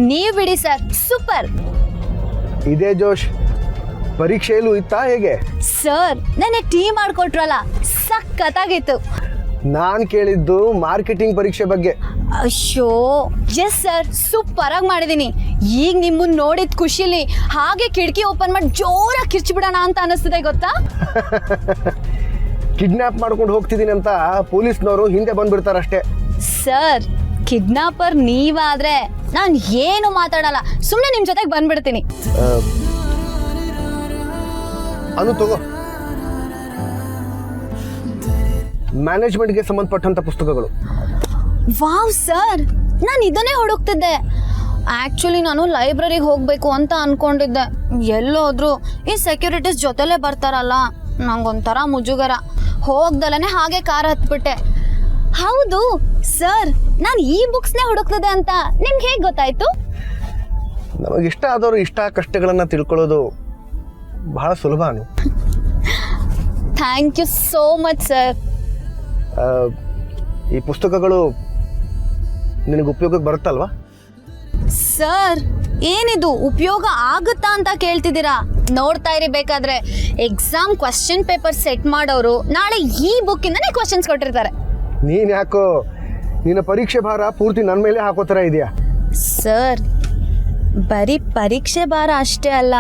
ನೀವು ಬಿಡಿ sir, super. ಇದೇ ಜೋಶ್ ಪರೀಕ್ಷೆಯಲ್ಲೂ ಇತ್ತಾ ಹೇಗೆ? ಸರ್ ನೆನ್ನೆ ಟೀ ಮಾಡ್ಕೊಟ್ರಲ್ಲ, ಸಖತ್ತಾಗಿತ್ತು. ನಾನು ಕೇಳಿದ್ದು ಮಾರ್ಕೆಟಿಂಗ್ ಪರೀಕ್ಷೆ ಬಗ್ಗೆ. ಅಯ್ಯೋ ಎಸ್ ಸರ್, ಸೂಪರ್ ಆಗಿ ಮಾಡಿದೀನಿ. ಈಗ ನಿಮ್ಮನ್ನ ನೋಡಿದ ಖುಷಿಲಿ ಹಾಗೆ ಕಿಟಕಿ ಓಪನ್ ಮಾಡಿ ಜೋರಾಗಿ ಕಿರ್ಚಿಬಿಡೋಣ ಅಂತ ಅನಿಸ್ತದೆ ಗೊತ್ತಾ. ಕಿಡ್ನಾಪ್ ಮಾಡ್ಕೊಂಡು ಹೋಗ್ತಿದ್ದೀನಿ ಅಂತ ಪೊಲೀಸ್ನವರು ಹಿಂದೆ ಬಂದ್ಬಿಡ್ತಾರಷ್ಟೇ. ಸರ್ ಕಿಡ್ನಾಪರ್ ನೀವಾದ್ರೆ ನಾನು ಏನು ಮಾತಾಡಲ್ಲ, ಸುಮ್ಮನೆ ನಿಮ್ಮ ಜೊತೆಗೆ ಬಂದ್ಬಿಡ್ತೀನಿ. ಅನು ತಗೋ, ಮ್ಯಾನೇಜ್ಮೆಂಟ್ಗೆ ಸಂಬಂಧಪಟ್ಟಂತ ಪುಸ್ತಕಗಳು. ವಾವ್ ಸರ್, ನಾನು ಇದನ್ನೇ ಹುಡುಕ್ತಿದ್ದೆ. ಆ್ಯಕ್ಚುಲಿ ನಾನು ಲೈಬ್ರರಿಗೆ ಹೋಗಬೇಕು ಅಂತ ಅನ್ಕೊಂಡಿದ್ದೆ. ಎಲ್ಲೋದ್ರು ಈ ಸೆಕ್ಯೂರಿಟೀಸ್ ಜೊತೆಲೇ ಬರ್ತಾರಲ್ಲ, ನಂಗೊಂಥರ ಮುಜುಗರ. ಹೋಗ್ದಲೇ ಹಾಗೆ ಕಾರ್ ಹತ್ಬಿಟ್ಟೆ. ಹೌದು ಸರ್, ನಾನು ಈ ಬುಕ್ಸ್ನೇ ಹುಡುಕ್ತಿದ್ದೆ ಅಂತ ನಿಮ್ಗೆ ಹೇಗೆ ಗೊತ್ತಾಯ್ತು? ನಮಗಿಷ್ಟ ಆದವರು ಇಷ್ಟ ಕಷ್ಟಗಳನ್ನು ತಿಳ್ಕೊಳ್ಳೋದು ಬಹಳ ಸುಲಭ. Thank you so much sir. ಈ ಪುಸ್ತಕಗಳು ನಿನಗೆ ಉಪಯೋಗಕ್ಕೆ ಬರುತ್ತಲ್ವಾ? ಸರ್ ಏನಿದು ಉಪಯೋಗ ಆಗುತ್ತಾ ಅಂತ ಕೇಳ್ತಿದ್ದೀರಾ? ನೋಡ್ತಾ ಇರಿ, ಬೇಕಾದ್ರೆ ಎಕ್ಸಾಮ್ ಕ್ವಶನ್ ಪೇಪರ್ ಸೆಟ್ ಮಾಡೋರು ನಾಳೆ ಈ ಬುಕ್ಕಿಂದನೇ ಕ್ವಶನ್ಸ್ ಕೊಟ್ಟಿರ್ತಾರೆ. ನೀನು ಯಾಕೋ ನಿನ್ನ ಪರೀಕ್ಷೆ ಭಾರ ಪೂರ್ತಿ ನನ್ನ ಮೇಲೆ ಹಾಕೋ ಥರ ಇದೆಯಾ? ಸರ್ ಬರೀ ಪರೀಕ್ಷೆ ಭಾರ ಅಷ್ಟೇ ಅಲ್ಲ,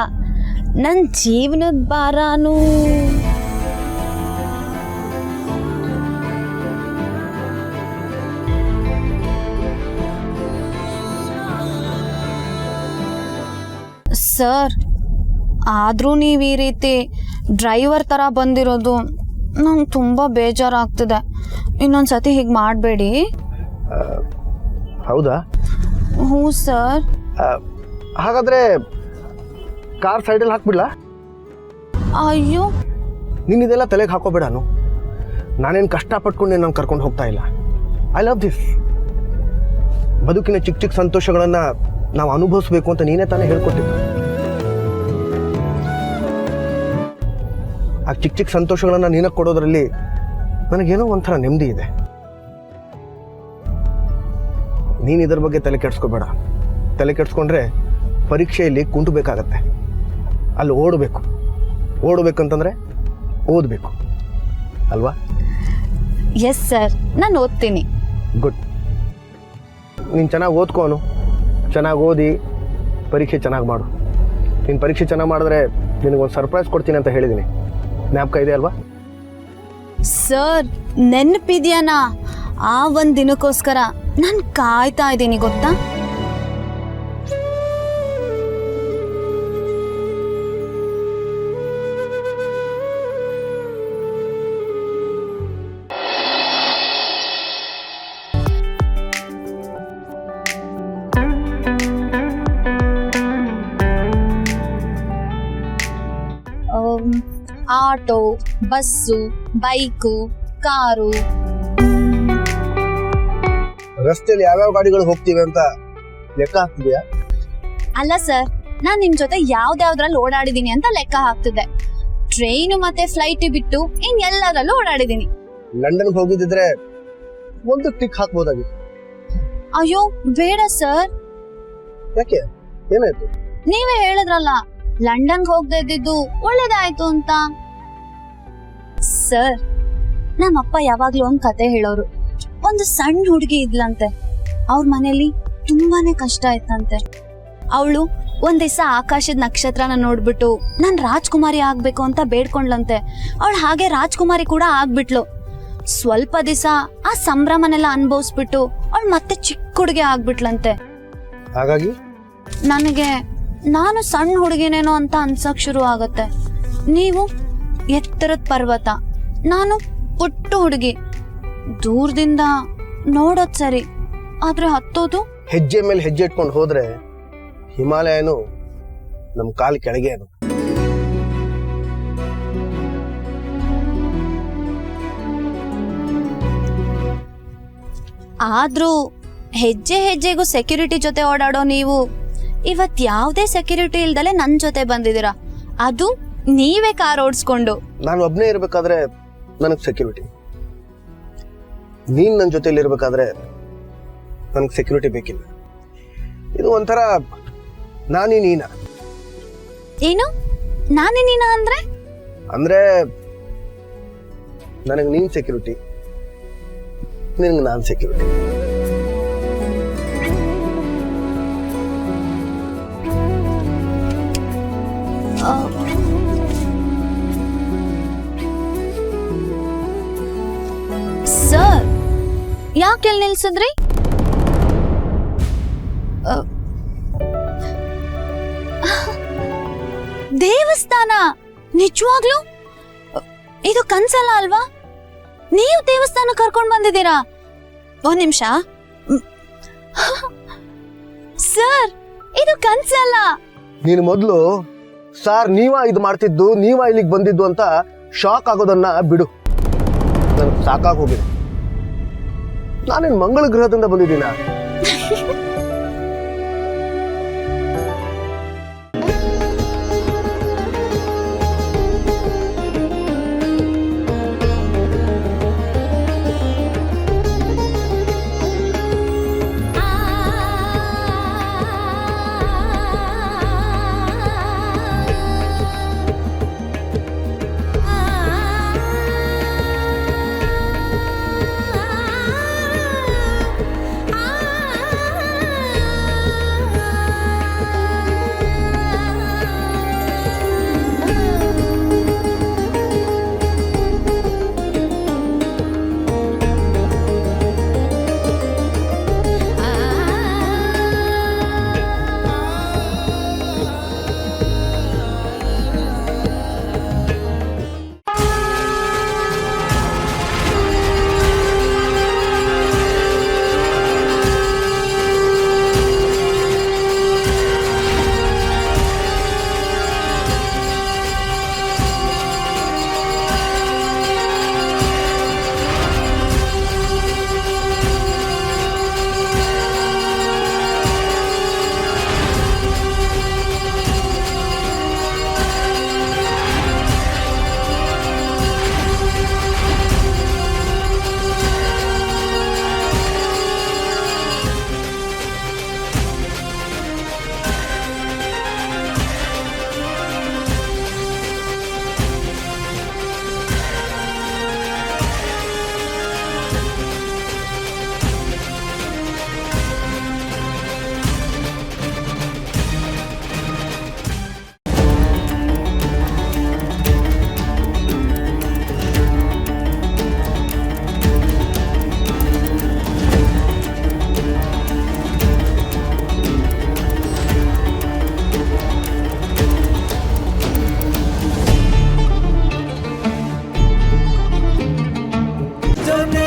ನನ್ನ ಜೀವನದ ಭಾರನೂ. ಸರ್ ಆದರೂ ನೀವು ಈ ರೀತಿ ಡ್ರೈವರ್ ಥರ ಬಂದಿರೋದು ನಂಗೆ ತುಂಬ ಬೇಜಾರಾಗ್ತಿದೆ. ಇನ್ನೊಂದು ಸತಿ ಹೀಗೆ ಮಾಡಬೇಡಿ. ಹೌದಾ? ಹ್ಞೂ ಸರ್. ಹಾಗಾದರೆ ಕಾರ್ ಸೈಡಲ್ಲಿ ಹಾಕ್ಬಿಡ್ಲಾ? ಅಯ್ಯೋ, ನೀನು ಇದೆಲ್ಲ ತಲೆಗೆ ಹಾಕೋಬೇಡಾನು. ನಾನೇನು ಕಷ್ಟಪಟ್ಕೊಂಡು ನಾನು ಕರ್ಕೊಂಡು ಹೋಗ್ತಾ ಇಲ್ಲ. I love this. ಬದುಕಿನ ಚಿಕ್ಕ ಚಿಕ್ಕ ಸಂತೋಷಗಳನ್ನು ನಾವು ಅನುಭವಿಸ್ಬೇಕು ಅಂತ ನೀನೇ ತಾನೇ ಹೇಳ್ಕೊಟ್ಟಿದ್ದು. ಆ ಚಿಕ್ಕ ಚಿಕ್ಕ ಸಂತೋಷಗಳನ್ನು ನಿನಗೆ ಕೊಡೋದ್ರಲ್ಲಿ ನನಗೇನೋ ಒಂಥರ ನೆಮ್ಮದಿ ಇದೆ. ನೀನು ಇದರ ಬಗ್ಗೆ ತಲೆ ಕೆಡಿಸ್ಕೋಬೇಡ. ತಲೆ ಕೆಡಿಸ್ಕೊಂಡ್ರೆ ಪರೀಕ್ಷೆಯಲ್ಲಿ ಕುಂಟಬೇಕಾಗತ್ತೆ. ಅಲ್ಲಿ ಓಡಬೇಕಂತಂದರೆ ಓದಬೇಕು ಅಲ್ವಾ? ಎಸ್ ಸರ್, ನಾನು ಓದ್ತೀನಿ. ಗುಡ್. ನೀನು ಚೆನ್ನಾಗಿ ಓದ್ಕೋನು. ಚೆನ್ನಾಗಿ ಓದಿ ಪರೀಕ್ಷೆ ಚೆನ್ನಾಗಿ ಮಾಡು. ನೀನು ಪರೀಕ್ಷೆ ಚೆನ್ನಾಗಿ ಮಾಡಿದ್ರೆ ನಿನಗೊಂದು ಸರ್ಪ್ರೈಸ್ ಕೊಡ್ತೀನಿ ಅಂತ ಹೇಳಿದ್ದೀನಿ. ಜ್ಞಾಪಕ ಇದೆ ಅಲ್ವಾ? ಸರ್ ನೆನಪಿದ್ಯಾನಾ? ಆ ಒಂದು ದಿನಕ್ಕೋಸ್ಕರ ನಾನು ಕಾಯ್ತಾ ಇದ್ದೀನಿ ಗೊತ್ತಾ. Auto, bus, bike, car. ರಸ್ತೆಯಲ್ಲಿ ಯಾವ್ಯಾವ ಗಾಡಿಗಳು ಹೋಗ್ತಿವೆ ಅಂತ ಲೆಕ್ಕ ಹಾಕ್ತಿದ್ಯಾ? ಅಲ್ಲ ಸರ್, ನಾನು ನಿಮ್ ಜೊತೆ ಯಾವ್ದ್ಯಾವ್ದ್ರಲ್ಲಿ ಓಡಾಡಿದೀನಿ ಅಂತ ಲೆಕ್ಕ ಹಾಕ್ತಿದ್ದೆ. ಟ್ರೈನು ಮತ್ತೆ ಫ್ಲೈಟ್ ಬಿಟ್ಟು ಇನ್ ಎಲ್ಲದರಲ್ಲೂ ಓಡಾಡಿದೀನಿ. ಲಂಡನ್ಗೆ ಹೋಗಿದ್ದಿದ್ರೆ ಒಂದು ಟಿಕ್ ಹಾಕ್ಬೋದಾಗಿತ್ತು. ಅಯ್ಯೋ ಬೇಡ ಸರ್. ಯಾಕೆ? ಏನಾಯ್ತು? ನೀವೇ ಹೇಳಿದ್ರಲ್ಲ ಲಂಡನ್ಗೆ ಹೋಗದೆ ಇದ್ದಿದ್ದು ಒಳ್ಳೇದಾಯ್ತು ಅಂತ. ಸರ್ ನಮ್ಮಪ್ಪ ಯಾವಾಗ್ಲೂ ಒಂದ್ ಕತೆ ಹೇಳೋರು. ಒಂದು ಸಣ್ಣ ಹುಡುಗಿ ಇದ್ಲಂತೆ, ಅವ್ರ ಮನೇಲಿ ತುಂಬಾನೇ ಕಷ್ಟ ಆಯ್ತಂತೆ. ಅವಳು ಒಂದ್ ದಿವಸ ಆಕಾಶದ ನಕ್ಷತ್ರನ ನೋಡ್ಬಿಟ್ಟು ನಾನ್ ರಾಜ್ಕುಮಾರಿ ಆಗ್ಬೇಕು ಅಂತ ಬೇಡ್ಕೊಂಡ್ಲಂತೆ. ಅವಳು ಹಾಗೆ ರಾಜ್ಕುಮಾರಿ ಕೂಡ ಆಗ್ಬಿಟ್ಲು. ಸ್ವಲ್ಪ ದಿವಸ ಆ ಸಂಭ್ರಮನೆಲ್ಲ ಅನುಭವಿಸ್ಬಿಟ್ಟು ಅವಳು ಮತ್ತೆ ಚಿಕ್ಕ ಹುಡುಗಿ ಆಗ್ಬಿಟ್ಲಂತೆ. ಹಾಗಾಗಿ ನಾನು ಸಣ್ಣ ಹುಡುಗಿನೇನೋ ಅಂತ ಅನ್ಸಕ್ ಶುರು ಆಗತ್ತೆ. ನೀವು ಎತ್ತರದ ಪರ್ವತ, ನಾನು ಪುಟ್ಟ ಹುಡುಗಿ. ದೂರದಿಂದ ನೋಡೋದ್ ಸರಿ, ಆದ್ರೆ ಹತ್ತೋದು ಹೆಜ್ಜೆ ಮೇಲೆ ಹೆಜ್ಜೆ ಇಟ್ಕೊಂಡು ಹೋದ್ರೆ ಹಿಮಾಲಯನು ನಮ್ ಕಾಲ್ ಕೆಳಗೆ. ಆದ್ರೂ ಹೆಜ್ಜೆ ಹೆಜ್ಜೆಗೂ ಸೆಕ್ಯೂರಿಟಿ ಜೊತೆ ಓಡಾಡೋ ನೀವು ಇವತ್ ಯಾವ್ದೇ ಸೆಕ್ಯೂರಿಟಿ ಇಲ್ದಲೆ ನನ್ ಜೊತೆ ಬಂದಿದ್ದೀರಾ, ಅದು ನೀವೇ ಕಾರ್ ಓಡಿಸ್ಕೊಂಡು. ನಾನು ಒಬ್ನೇ ಇರ್ಬೇಕಾದ್ರೆ ನನಗ್ ಸೆಕ್ಯೂರಿಟಿ, ನೀನ್ ನನ್ನ ಜೊತೆಲಿ ಇರ್ಬೇಕಾದ್ರೆ ನನಗೆ ಸೆಕ್ಯೂರಿಟಿ ಬೇಕಿಲ್ಲ. ಇದು ಒಂಥರ ನಾನಿ ನೀನ. ಏನು ನಾನೇ ನೀನ ಅಂದ್ರೆ? ಅಂದ್ರೆ ನನಗೆ ನೀನ್ ಸೆಕ್ಯೂರಿಟಿ, ನಿನಗೆ ನಾನ್ ಸೆಕ್ಯೂರಿಟಿ. ಸರ್ ಯಾಕೆ ಇಲ್ಲಿ ನಿಲ್ಸಿದ್ರಿ? ದೇವಸ್ಥಾನ ನಿಜವಾಗ್ಲೂ? ಇದು ಕನ್ಸಲ್ಲ ಅಲ್ವಾ? ನೀವು ದೇವಸ್ಥಾನ ಕರ್ಕೊಂಡ್ ಬಂದಿದ್ದೀರಾ? ಒಂದ್ ನಿಮಿಷ ಸರ್, ಇದು ಕನ್ಸಲ್ಲ. ನೀನು ಮೊದಲು ಸಾರ್ ನೀವ ಇದು ಮಾಡ್ತಿದ್ದು, ನೀವ ಇಲ್ಲಿಗೆ ಬಂದಿದ್ದು ಅಂತ ಶಾಕ್ ಆಗೋದನ್ನ ಬಿಡು. ನನಗೆ ಸಾಕಾಗಿ ಹೋಗಿದೆ. ನಾನೇನು ಮಂಗಳ ಗ್ರಹದಿಂದ ಬಂದಿದ್ದೀನ? Don't